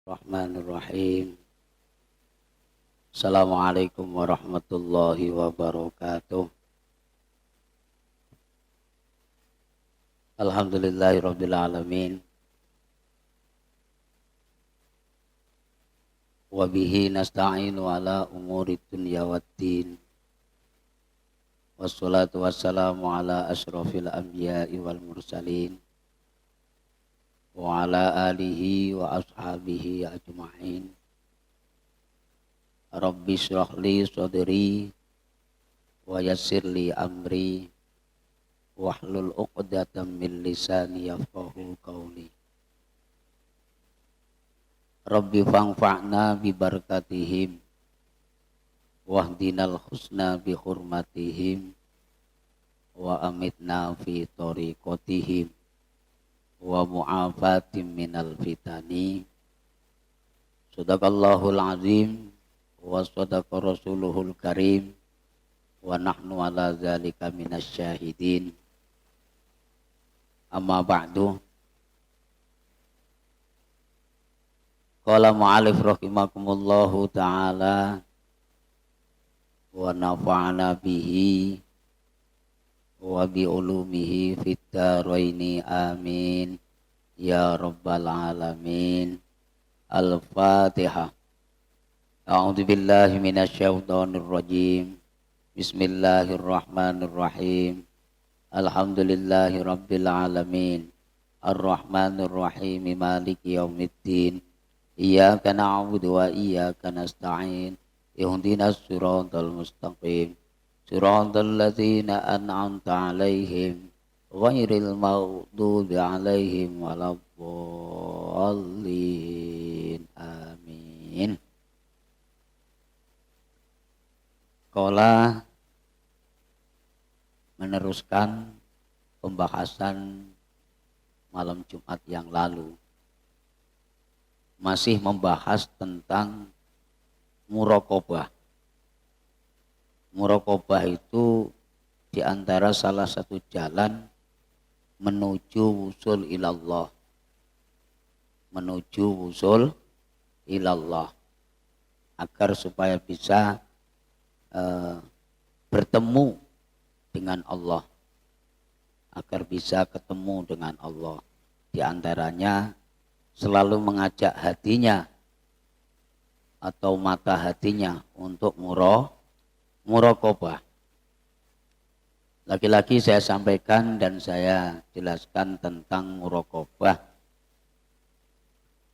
Bismillahirrahmanirrahim. Assalamualaikum warahmatullahi wabarakatuh. Alhamdulillahirabbil alamin. Wa bihi nasta'inu ala umuri dunya waddin. Wassalatu wassalamu ala asyrafil anbiya'i wal mursalin. Wa ala alihi wa ashabihi ajma'in. Rabbi shrah li sadri wa yassir li amri wahlul 'uqdatam min lisani yafqahu qawli. Rabbi fanfa'na bi barakatihim wahdinal husna bi hurmatihim wa amitna fi tariqatihim wa mu'afatim minal fitani. Sadaqallahul azim wa sadaqa rasuluhul karim wa nahnu ala zalika minas syahidin. Amma ba'du. Qala mu'alif rahimakumullahu ta'ala wa nafa'ana bihi wa bi ulumihi fid dharaini amin ya rabbal alamin. Al-Fatihah. A'udzu billahi minasy syaithanir rajim. Bismillahirrahmanirrahim. Alhamdulillahi rabbil alamin. Ar-Rahmanir Rahim. Maliki yaumiddin. Iyyaka na'budu wa iyyaka nasta'in. Ihdinas siratal mustaqim. Siratal ladzina an'amta 'alaihim ghairil maghdubi 'alaihim waladdallin. Amin. Qala meneruskan pembahasan malam Jumat yang lalu, masih membahas tentang muraqabah. Muraqabah itu diantara salah satu jalan menuju wusul ilallah. Menuju wusul ilallah. Agar supaya bisa bertemu dengan Allah. Agar bisa ketemu dengan Allah. Di antaranya selalu mengajak hatinya atau mata hatinya untuk muraqabah. Lagi-lagi saya sampaikan dan saya jelaskan tentang muraqabah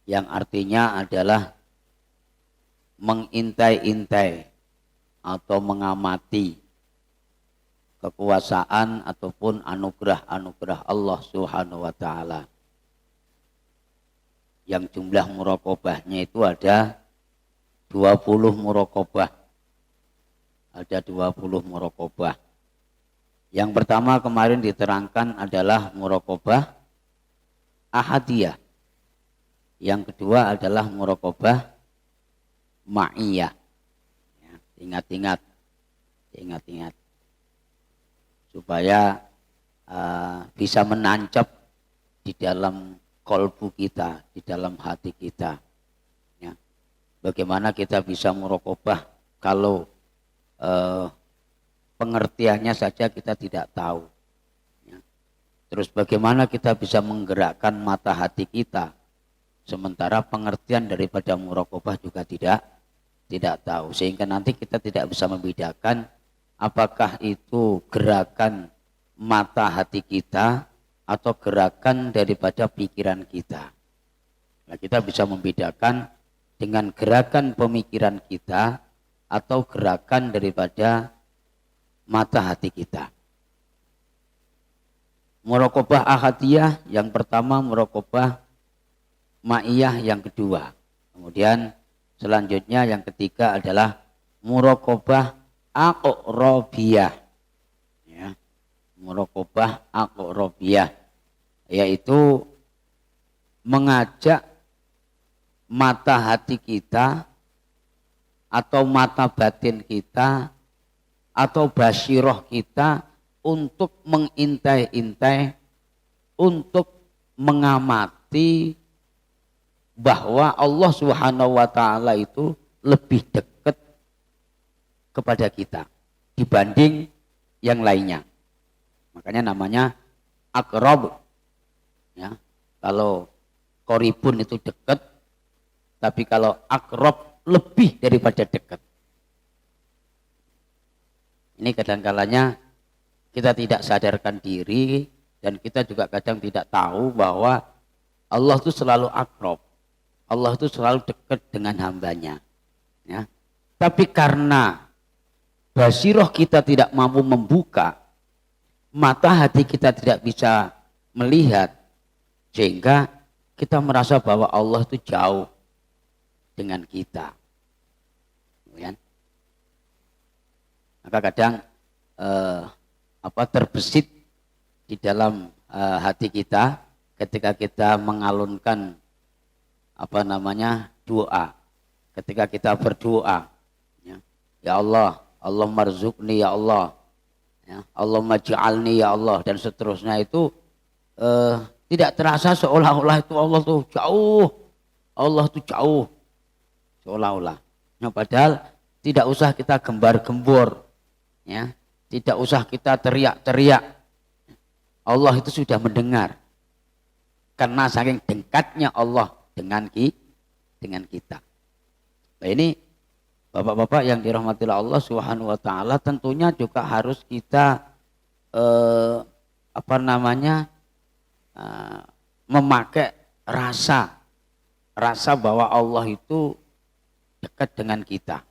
yang artinya adalah mengintai-intai atau mengamati kekuasaan ataupun anugerah-anugerah Allah Subhanahu wa taala. Yang jumlah muraqabahnya itu ada 20 muraqabah. Ada 20 muraqabah. Yang pertama kemarin diterangkan adalah muraqabah ahadiyah. Yang kedua adalah muraqabah ma'iyah. Ya, ingat-ingat supaya bisa menancap di dalam kolbu kita, di dalam hati kita. Ya. Bagaimana kita bisa muraqabah kalau pengertiannya saja kita tidak tahu. Ya. Terus bagaimana kita bisa menggerakkan mata hati kita, sementara pengertian daripada muraqabah juga tidak tahu. Sehingga nanti kita tidak bisa membedakan apakah itu gerakan mata hati kita atau gerakan daripada pikiran kita. Nah, kita bisa membedakan dengan gerakan pemikiran kita atau gerakan daripada mata hati kita. Muraqabah ahadiyah yang pertama, muraqabah ma'iyah yang kedua. Kemudian selanjutnya yang ketiga adalah muraqabah aqrabiyah. Ya. Muraqabah aqrabiyah, yaitu mengajak mata hati kita atau mata batin kita atau basiroh kita untuk mengintai-intai, untuk mengamati bahwa Allah Subhanahu wa taala itu lebih dekat kepada kita dibanding yang lainnya. Makanya namanya aqrab. Ya. Kalau qoribun itu dekat, tapi kalau aqrab lebih daripada dekat. Ini kadang-kalanya kita tidak sadarkan diri dan kita juga kadang tidak tahu bahwa Allah itu selalu aqrab. Allah itu selalu dekat dengan hambanya. Ya. Tapi karena basiroh kita tidak mampu membuka, mata hati kita tidak bisa melihat, sehingga kita merasa bahwa Allah itu jauh dengan kita. Ya. Maka kadang terbesit di dalam hati kita ketika kita mengalunkan doa, ketika kita berdoa, ya Allah, Allah marzuqni ya Allah, ya, Allah maj'alni ya Allah, dan seterusnya itu tidak terasa seolah-olah itu Allah tuh jauh, Allah tuh jauh seolah-olah. Nah, padahal tidak usah kita gembar-gembor, ya, tidak usah kita teriak-teriak. Allah itu sudah mendengar karena saking dekatnya Allah dengan kita. Nah, ini Bapak-bapak yang dirahmati Allah Subhanahu wa taala, tentunya juga harus kita memakai rasa bahwa Allah itu dekat dengan kita.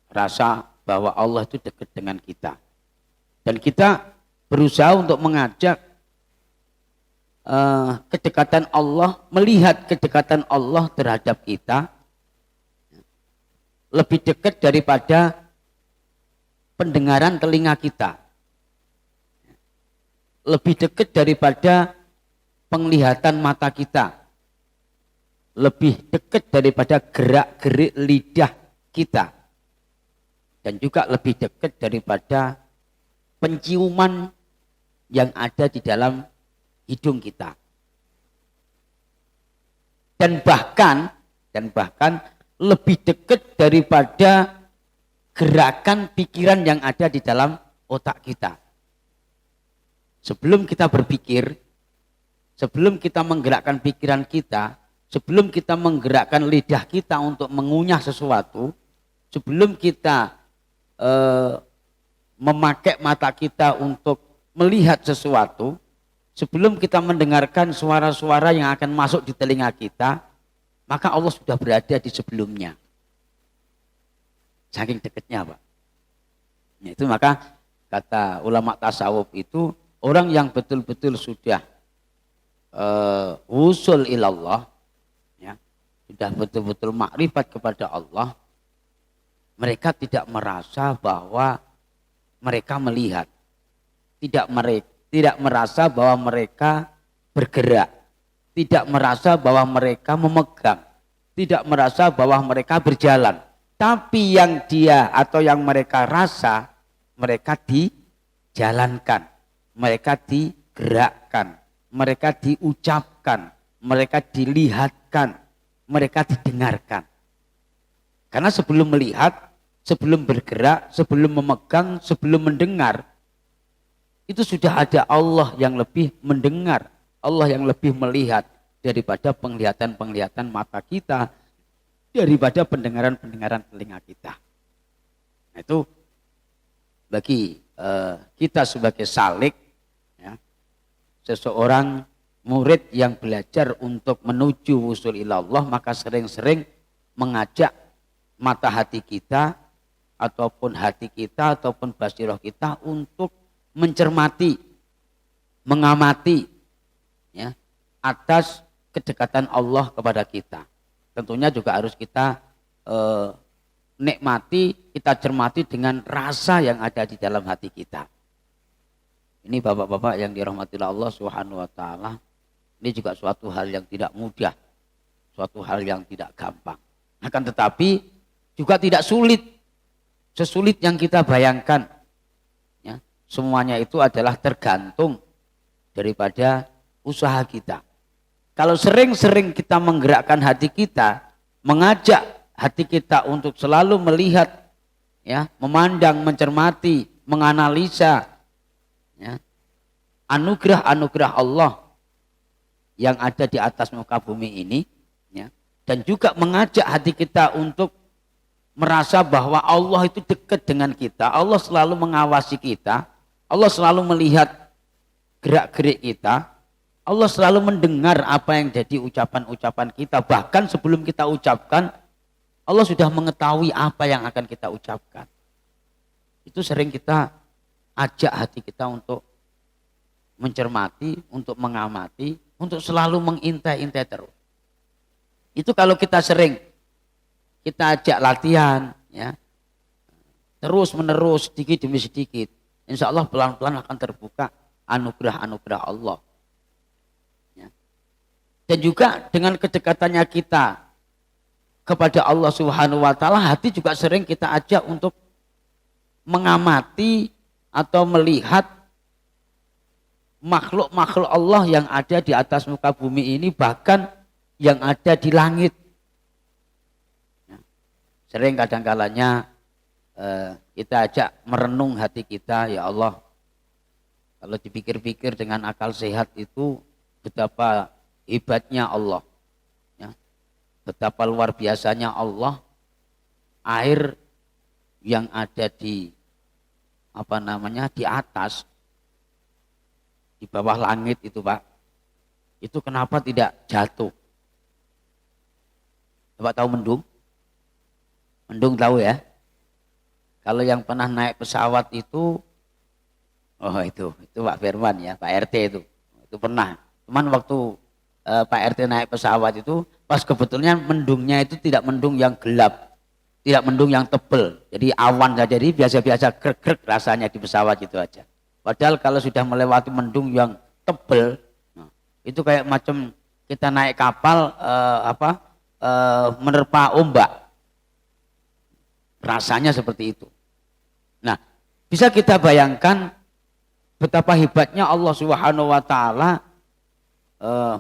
Rasa bahwa Allah itu dekat dengan kita. Dan kita berusaha untuk mengajak kedekatan Allah, melihat kedekatan Allah terhadap kita lebih dekat daripada pendengaran telinga kita, lebih dekat daripada penglihatan mata kita, lebih dekat daripada gerak-gerik lidah kita, dan juga lebih dekat daripada penciuman yang ada di dalam hidung kita. Dan bahkan lebih dekat daripada gerakan pikiran yang ada di dalam otak kita. Sebelum kita berpikir, sebelum kita menggerakkan pikiran kita, sebelum kita menggerakkan lidah kita untuk mengunyah sesuatu, sebelum kita memakai mata kita untuk melihat sesuatu, sebelum kita mendengarkan suara-suara yang akan masuk di telinga kita, maka Allah sudah berada di sebelumnya. Saking dekatnya, Pak. Itu maka kata ulama tasawuf itu, orang yang betul-betul sudah wusul ilallah, ya, sudah betul-betul makrifat kepada Allah, mereka tidak merasa bahwa mereka melihat, tidak merasa bahwa mereka bergerak, tidak merasa bahwa mereka memegang, tidak merasa bahwa mereka berjalan. Tapi yang dia atau yang mereka rasa, mereka dijalankan, mereka digerakkan, mereka diucapkan, mereka dilihatkan, mereka didengarkan. Karena sebelum melihat, sebelum bergerak, sebelum memegang, sebelum mendengar, itu sudah ada Allah yang lebih mendengar, Allah yang lebih melihat daripada penglihatan-penglihatan mata kita, daripada pendengaran-pendengaran telinga kita. Nah, itu bagi kita sebagai salik, ya, seseorang murid yang belajar untuk menuju wusul ilallah, maka sering-sering mengajak mata hati kita ataupun hati kita ataupun basiroh kita untuk mencermati, mengamati, ya, atas kedekatan Allah kepada kita. Tentunya juga harus kita nikmati, kita cermati dengan rasa yang ada di dalam hati kita. Ini bapak-bapak yang dirahmati Allah Subhanahu wa taala, ini juga suatu hal yang tidak mudah, suatu hal yang tidak gampang. Akan tetapi juga tidak sulit, sesulit yang kita bayangkan. Ya, semuanya itu adalah tergantung daripada usaha kita. Kalau sering-sering kita menggerakkan hati kita, mengajak hati kita untuk selalu melihat, ya, memandang, mencermati, menganalisa, ya, anugerah-anugerah Allah yang ada di atas muka bumi ini, ya, dan juga mengajak hati kita untuk merasa bahwa Allah itu dekat dengan kita, Allah selalu mengawasi kita, Allah selalu melihat gerak-gerik kita, Allah selalu mendengar apa yang jadi ucapan-ucapan kita. Bahkan sebelum kita ucapkan, Allah sudah mengetahui apa yang akan kita ucapkan. Itu sering kita ajak hati kita untuk mencermati, untuk mengamati, untuk selalu mengintai-intai terus. Itu kalau kita sering, kita ajak latihan, ya, terus menerus, sedikit demi sedikit, insya Allah pelan-pelan akan terbuka anugerah-anugerah Allah. Dan juga dengan kedekatannya kita kepada Allah Subhanahu wa taala, hati juga sering kita ajak untuk mengamati atau melihat makhluk-makhluk Allah yang ada di atas muka bumi ini, bahkan yang ada di langit. Sering kadang-kalanya kita ajak merenung hati kita, ya Allah, kalau dipikir-pikir dengan akal sehat itu betapa hebatnya Allah, ya, betapa luar biasanya Allah. Air yang ada di di atas, di bawah langit itu, Pak, itu kenapa tidak jatuh? Coba tahu mendung? Mendung tahu ya? Kalau yang pernah naik pesawat itu, oh itu Pak Firman ya, Pak RT itu pernah. Cuman waktu Pak RT naik pesawat itu, pas kebetulannya mendungnya itu tidak mendung yang gelap, tidak mendung yang tebel, jadi awan saja, jadi biasa-biasa krek-krek rasanya di pesawat itu aja. Padahal kalau sudah melewati mendung yang tebel, itu kayak macam kita naik kapal menerpa ombak, rasanya seperti itu. Nah, bisa kita bayangkan betapa hebatnya Allah Subhanahu wa taala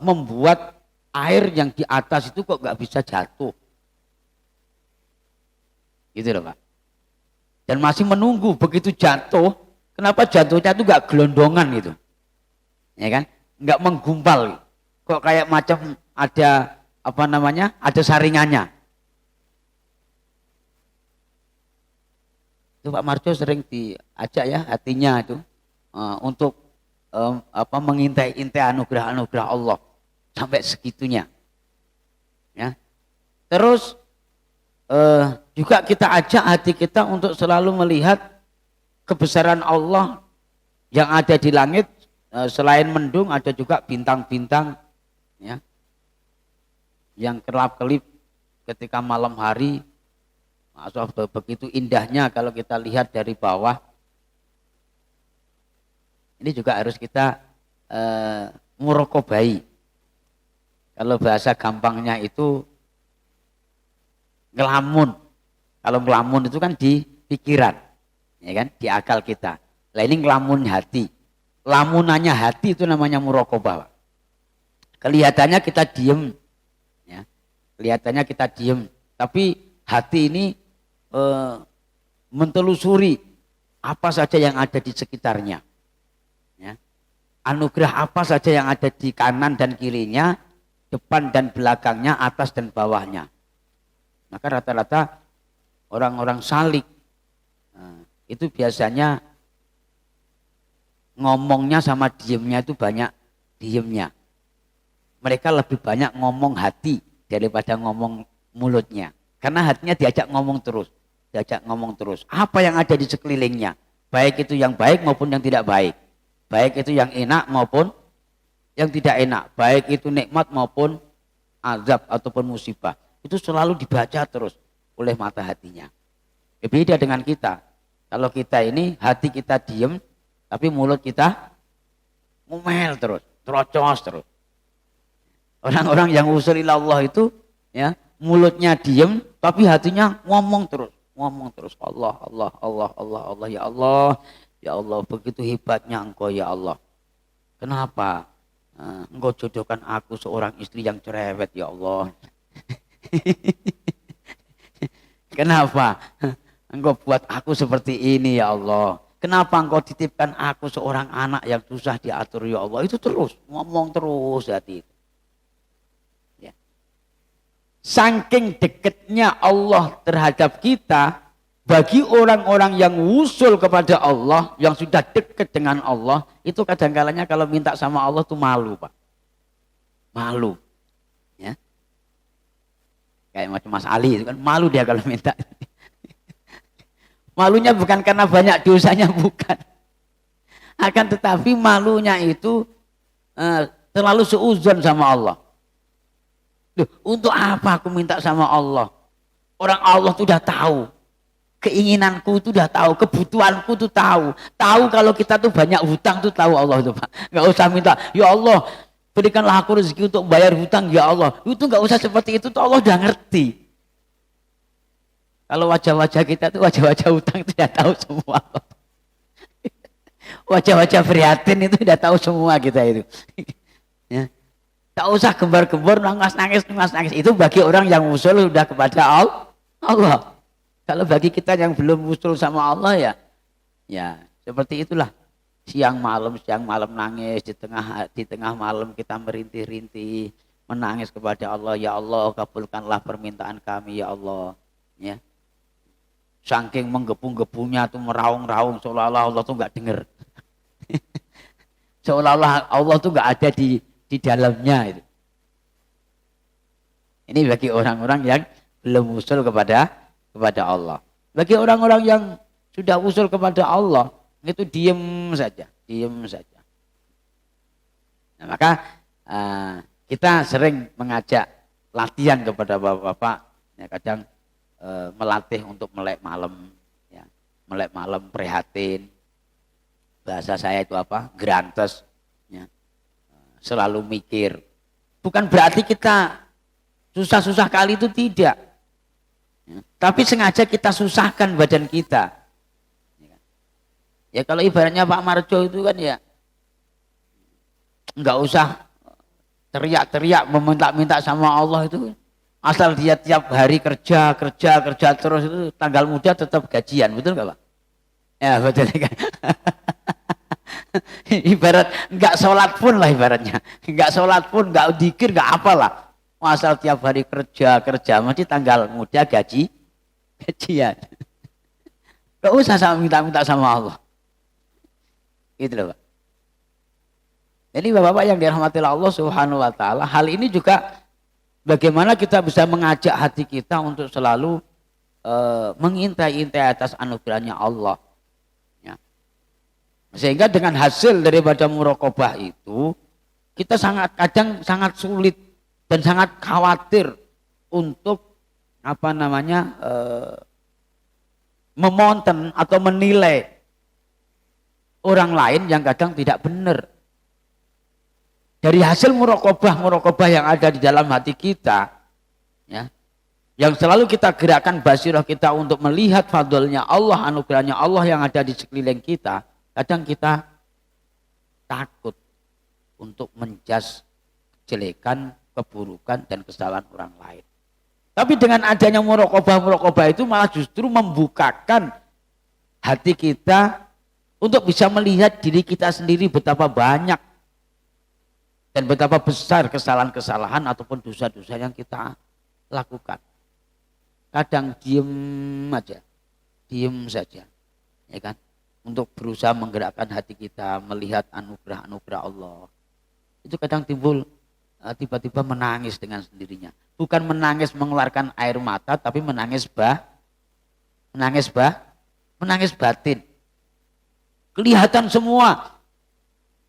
membuat air yang di atas itu kok nggak bisa jatuh, gitu loh Pak. Dan masih menunggu begitu jatuh, kenapa jatuhnya itu nggak gelondongan gitu, ya kan? Nggak menggumpal, kok kayak macam ada ada saringannya. Itu Pak Marjo sering diajak ya hatinya itu untuk mengintai-intai anugerah-anugerah Allah sampai segitunya, ya. Terus juga kita ajak hati kita untuk selalu melihat kebesaran Allah yang ada di langit. Selain mendung ada juga bintang-bintang, ya, yang kelap-kelip ketika malam hari. Begitu indahnya kalau kita lihat dari bawah. Ini juga harus kita murokobai. Kalau bahasa gampangnya itu ngelamun. Kalau ngelamun itu kan di pikiran, ya kan, di akal kita. Lah ini ngelamun hati. Lamunannya hati itu namanya murokobah. Kelihatannya kita diem, ya. Kelihatannya kita diem, tapi hati ini mentelusuri apa saja yang ada di sekitarnya. Anugerah apa saja yang ada di kanan dan kirinya, depan dan belakangnya, atas dan bawahnya. Maka rata-rata orang-orang salik itu biasanya ngomongnya sama diemnya itu banyak diemnya. Mereka lebih banyak ngomong hati daripada ngomong mulutnya. Karena hatinya diajak ngomong terus. Apa yang ada di sekelilingnya, baik itu yang baik maupun yang tidak baik. Baik itu yang enak maupun yang tidak enak, baik itu nikmat maupun azab ataupun musibah, itu selalu dibaca terus oleh mata hatinya. Beda dengan kita. Kalau kita ini hati kita diem, tapi mulut kita ngomel terus, terocos terus. Orang-orang yang usul ilallah itu, ya, mulutnya diem, tapi hatinya ngomong terus. Allah, Allah, Allah, Allah, Allah, ya Allah. Ya Allah, begitu hebatnya Engkau ya Allah. Kenapa? Engkau jodohkan aku seorang istri yang cerewet ya Allah. Kenapa? Engkau buat aku seperti ini ya Allah. Kenapa engkau titipkan aku seorang anak yang susah diatur ya Allah. Itu terus, ngomong terus hati. Ya. Saking dekatnya Allah terhadap kita, bagi orang-orang yang usul kepada Allah, yang sudah dekat dengan Allah, itu kadang-kalanya kalau minta sama Allah tuh malu, Pak. Malu. Ya. Kayak macam Mas Ali itu kan malu dia kalau minta. Malunya bukan karena banyak dosanya, bukan. Akan tetapi malunya itu terlalu seuzon sama Allah. Loh, untuk apa aku minta sama Allah? Orang Allah tuh udah tahu. Keinginanku itu udah tahu, kebutuhanku tuh tahu. Tahu kalau kita tuh banyak hutang tuh tahu Allah itu, Pak. Nggak usah minta, ya Allah berikanlah aku rezeki untuk bayar hutang ya Allah. Itu nggak usah seperti itu tuh Allah udah ngerti. Kalau wajah-wajah kita tuh wajah-wajah hutang itu udah tahu semua. Wajah-wajah prihatin itu udah tahu semua kita itu. Ya. Tak usah gembar-gembor, nangis-nangis. Itu bagi orang yang usul sudah kepada Allah. Kalau bagi kita yang belum usul sama Allah ya seperti itulah. Siang malam nangis, di tengah malam kita merintih-rintih, menangis kepada Allah, ya Allah kabulkanlah permintaan kami ya Allah. Ya. Saking menggebu-gebunya tuh meraung-raung seolah-olah Allah tuh nggak dengar. Seolah-olah Allah tuh nggak ada di dalamnya itu. Ini bagi orang-orang yang belum usul kepada Allah. Bagi orang-orang yang sudah usul kepada Allah, itu diem saja. Nah, maka kita sering mengajak latihan kepada bapak-bapak, ya, kadang melatih untuk melek malam, ya, melek malam prihatin. Bahasa saya itu apa? Grantes, ya. Selalu mikir. Bukan berarti kita susah-susah kali itu tidak. Ya, tapi sengaja kita susahkan badan kita. Ya kalau ibaratnya Pak Marjo itu kan ya nggak usah teriak-teriak meminta-minta sama Allah itu. Asal dia tiap hari kerja terus itu tanggal muda tetap gajian, betul nggak Pak? Ya betul kan. Ibarat nggak sholat pun lah ibaratnya, nggak sholat pun, nggak dzikir, nggak apalah. Asal tiap hari kerja, mesti tanggal muda gajian. Nggak usah sama minta-minta sama Allah. Gitu loh Pak. Jadi bapak-bapak yang dirahmati Allah Subhanahu Wa Taala, hal ini juga bagaimana kita bisa mengajak hati kita untuk selalu mengintai-intai atas anugerahnya Allah. Ya. Sehingga dengan hasil daripada muraqabah itu, kita kadang sangat sulit dan sangat khawatir untuk memonten atau menilai orang lain yang kadang tidak benar. Dari hasil muraqabah yang ada di dalam hati kita, ya, yang selalu kita gerakkan basirah kita untuk melihat fadlnya Allah, anugerahnya Allah yang ada di sekeliling kita, kadang kita takut untuk menjas kejelekan, keburukan, dan kesalahan orang lain. Tapi dengan adanya muraqabah itu malah justru membukakan hati kita untuk bisa melihat diri kita sendiri betapa banyak dan betapa besar kesalahan-kesalahan ataupun dosa-dosa yang kita lakukan. Kadang diem saja, ya kan? Untuk berusaha menggerakkan hati kita melihat anugerah-anugerah Allah. Itu kadang timbul tiba-tiba menangis dengan sendirinya. Bukan menangis mengeluarkan air mata, tapi menangis batin. Kelihatan semua.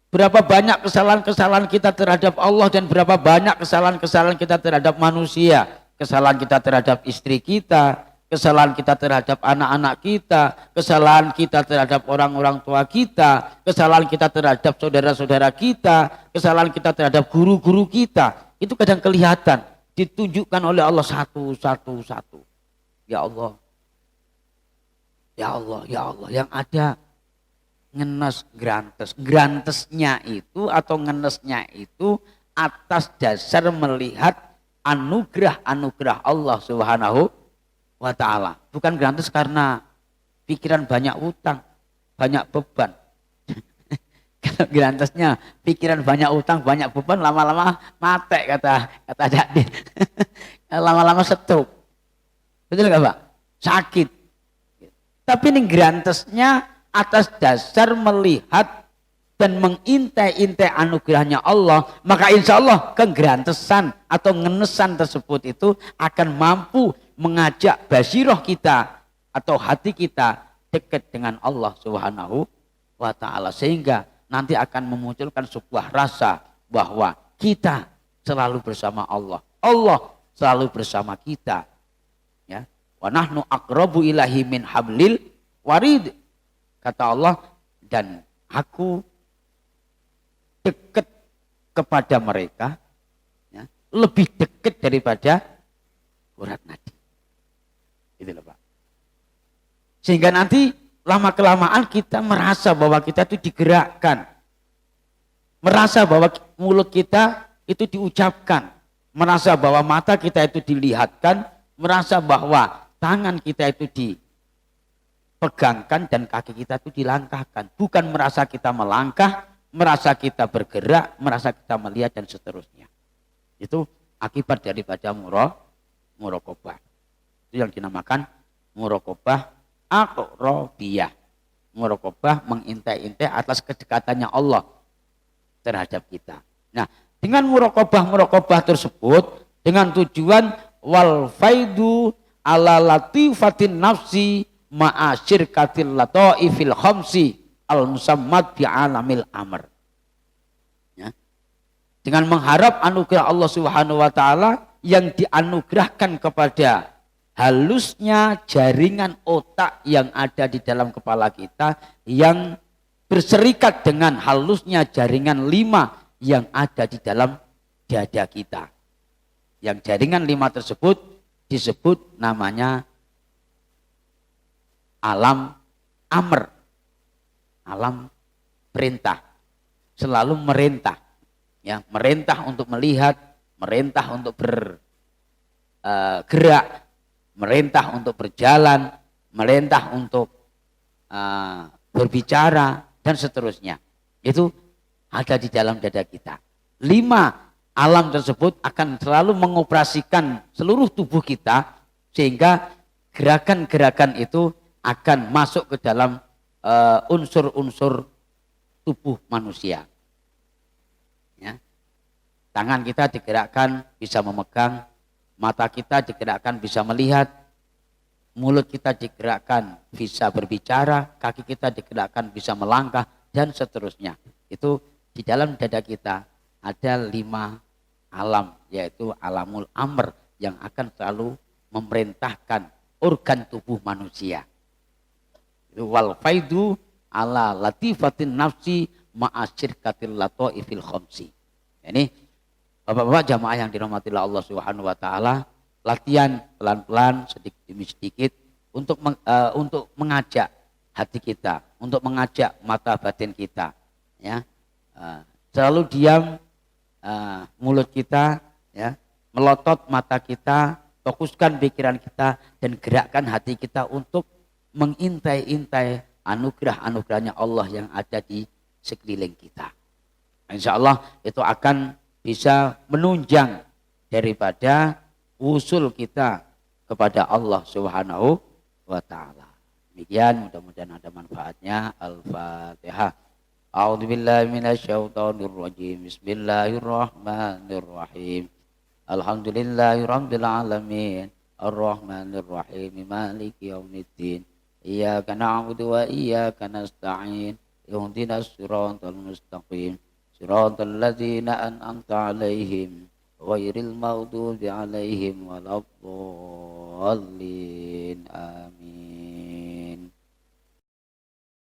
Berapa banyak kesalahan-kesalahan kita terhadap Allah dan berapa banyak kesalahan-kesalahan kita terhadap manusia. Kesalahan kita terhadap istri kita, kesalahan kita terhadap anak-anak kita, kesalahan kita terhadap orang-orang tua kita, kesalahan kita terhadap saudara-saudara kita, kesalahan kita terhadap guru-guru kita. Itu kadang kelihatan, ditunjukkan oleh Allah satu. Ya Allah, yang ada ngenes grantes. Grantesnya itu atau ngenesnya itu atas dasar melihat anugerah-anugerah Allah Subhanahu wa ta'ala. Bukan grantes karena pikiran banyak utang, banyak beban. Kalau grantesnya pikiran banyak utang, banyak beban, lama-lama mate kata Jadin. Lama-lama stroke. Betul nggak Pak? Sakit. Tapi ini grantesnya atas dasar melihat dan mengintai-intai anugerahnya Allah, maka insya Allah kegrantesan atau ngenesan tersebut itu akan mampu mengajak basiroh kita atau hati kita dekat dengan Allah Subhanahu wa ta'ala, sehingga nanti akan memunculkan sebuah rasa bahwa kita selalu bersama Allah, Allah selalu bersama kita, ya. Wa nahnu aqrabu ilahi min hablil warid, kata Allah, dan aku dekat kepada mereka, ya, lebih dekat daripada urat nadi. Itu loh Pak. Sehingga nanti lama kelamaan kita merasa bahwa kita itu digerakkan, merasa bahwa mulut kita itu diucapkan, merasa bahwa mata kita itu dilihatkan, merasa bahwa tangan kita itu dipegangkan dan kaki kita itu dilangkahkan. Bukan merasa kita melangkah, merasa kita bergerak, merasa kita melihat dan seterusnya. Itu akibat daripada muraqabah. Itu yang dinamakan muraqabah aqrabiyah. Muraqabah mengintai-intai atas kedekatannya Allah terhadap kita. Nah, dengan muraqabah tersebut dengan tujuan wal faidu ala latifatin nafsi ma'asyirkatil lataifil khamsi al musammat bi alamil amr. Ya. Dengan mengharap anugerah Allah Subhanahu wa taala yang dianugerahkan kepada halusnya jaringan otak yang ada di dalam kepala kita, yang berserikat dengan halusnya jaringan 5 yang ada di dalam dada kita. Yang jaringan 5 tersebut disebut namanya alam amr, alam perintah, selalu merintah, ya, merintah untuk melihat, merintah untuk bergerak, merintah untuk berjalan, merintah untuk berbicara dan seterusnya. Itu ada di dalam dada kita. 5 alam tersebut akan selalu mengoperasikan seluruh tubuh kita, sehingga gerakan-gerakan itu akan masuk ke dalam unsur-unsur tubuh manusia. Ya. Tangan kita digerakkan bisa memegang, mata kita digerakkan bisa melihat, mulut kita digerakkan bisa berbicara, kaki kita digerakkan bisa melangkah dan seterusnya. Itu di dalam dada kita ada 5 alam, yaitu alamul amr yang akan selalu memerintahkan organ tubuh manusia. Wal faidu ala latifatin nafsi ma'asyirkatil lataifil khamsi. Ini Bapak-bapak jamaah yang dirahmati Allah Subhanahu wa taala, latihan pelan-pelan sedikit demi sedikit untuk mengajak hati kita, untuk mengajak mata batin kita, ya. Selalu diam mulut kita, ya, melotot mata kita, fokuskan pikiran kita dan gerakkan hati kita untuk mengintai-intai anugerah-anugerahnya Allah yang ada di sekeliling kita. Insya Allah itu akan bisa menunjang daripada usul kita kepada Allah Subhanahu wa taala. Demikian, mudah-mudahan ada manfaatnya. Al-Fatihah. A'udzubillahi minasyaitonirrajim. Bismillahirrahmanirrahim. Alhamdulillahirabbil alamin. Arrahmanirrahim. Maliki yaumiddin. Iyyaka na'budu wa iyyaka nasta'in. Ihdinas siratal mustaqim. Siratal ladzina an'amta 'alaihim ghairil maghdubi 'alaihim waladdallin. Amin.